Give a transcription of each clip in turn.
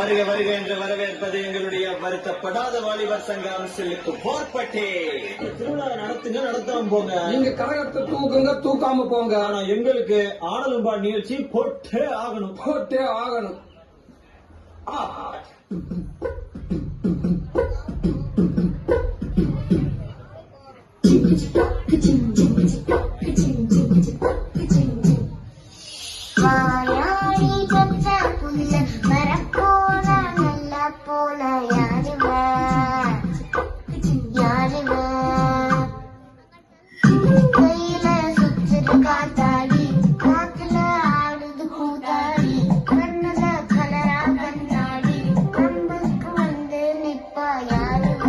வருக வருக என்று வரவேற்பது எங்களுடைய வருத்தப்படாத வாலிபர் சங்கம் சிலுக்கு போர்பட்டே. திருவிழா நடத்துங்க, நடத்தாம போங்க. நீங்க கரகத்தை தூக்குங்க, தூக்காம போங்க. ஆனா எங்களுக்கு ஆடலும்பா நிகழ்ச்சி போட்டே ஆகணும், போட்டே ஆகணும். வாயாடி பச்ச புல்ல மரப்போல நல்ல போல யாருவ கையில சுத்துது காத்தாடி, காத்துல ஆடுது கூத்தாடி, கண்ணுல கலரா கண்ணாடி, நம்புக்கு வந்து நிப்பா யாருவ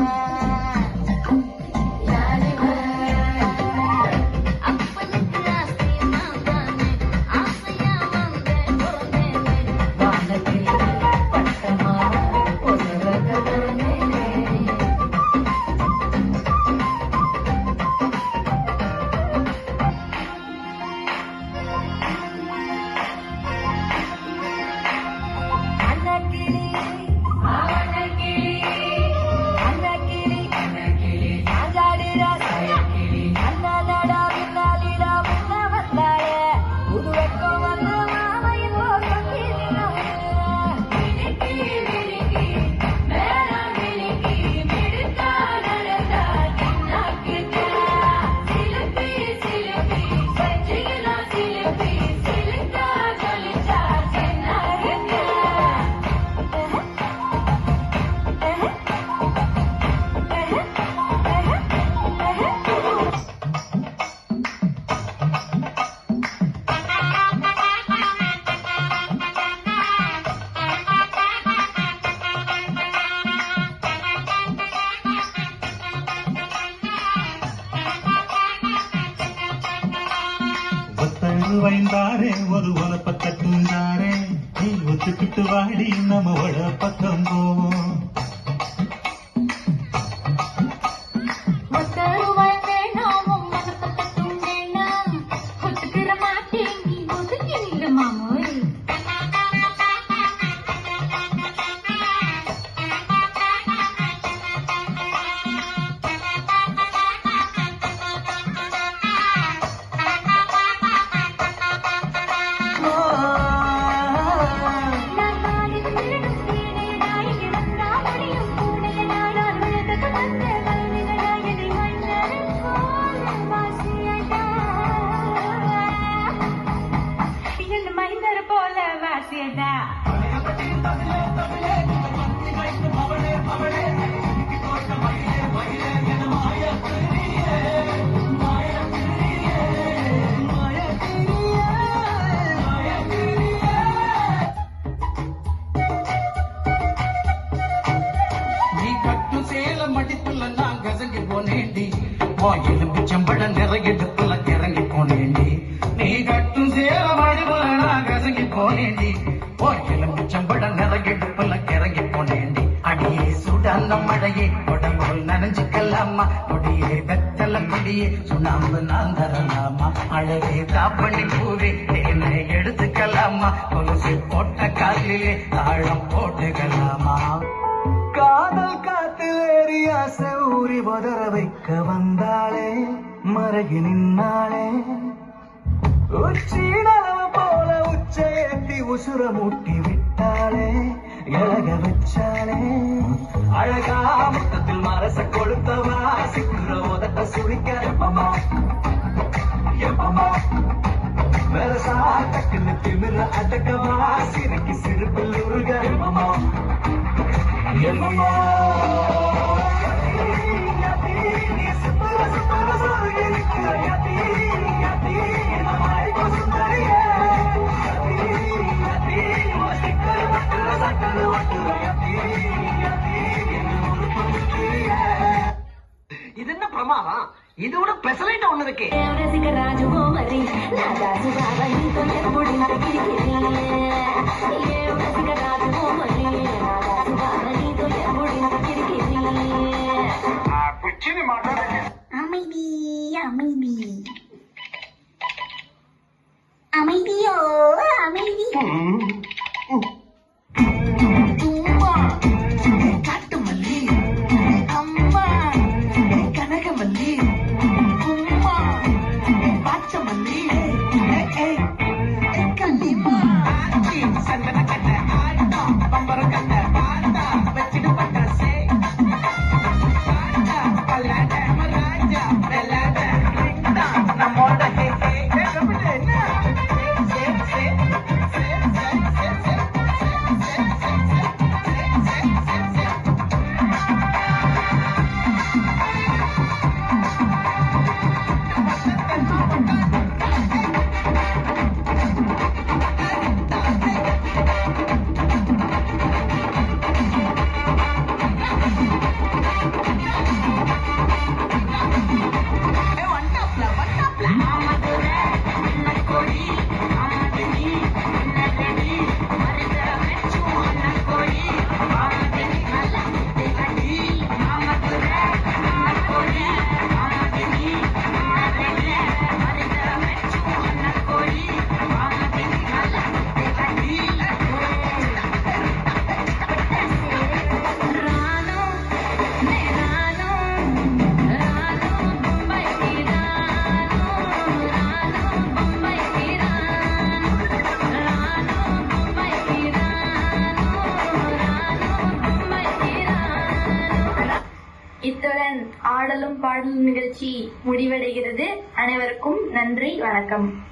வைந்தாரே ஒரு உலப்பத்தை தூண்டாரே, நீ ஒத்துக்கிட்டு வாடி நம்ம வட பக்கம் போவோம். எலும்பு சம்பள நிறையிடுப்புல கிறங்கி போனேண்டி, நீ கட்டும் சேல மடிப்புல நான் கசங்கி போனேண்டி. ஓ எலும்பு சம்பள நிறையிடுப்புல கிறங்கி போனேண்டி. அடியே சுடாந்த மழையே உடம்புள் நனைஞ்சுக்கலாமா, கொடியே வெத்தல கொடியே சுண்ணாம்பு நான் தரலாமா, அழகே தாப்பண்ணி பூவே தேனை எடுத்துக்கலாமா, கொலுசு போட்ட காலிலே தாழம் போட்டுக்கலாமா. காதல் காத்தில் ஏறி ஆசை ஊறி உதற வைக்க வந்தாளே, மறகி நின்னாளே, உச்சிடலவ போல உச்சேத்தி உசுர மூட்டி விட்டாளே, இழக வச்சாளே. அழகா முத்தத்தில் மரச கொளுத்தவா, சிக்குற உதட்ட சுழிக்க எப்பமா எப்பமா, வெரசா டக்குன்னு திமிர அடக்கவா, சிரிக்கு சிறுப்பில் உருக எப்பமா எப்பமா. இது என்ன பிரமாதம், இது விட பெசலைட்ட ஒண்ணு இருக்கு. அமைதி அமைதி அமைதியோ அமைதி இத்துடன் ஆடலும் பாடலும் நிகழ்ச்சி முடிவடைகிறது. அனைவருக்கும் நன்றி, வணக்கம்.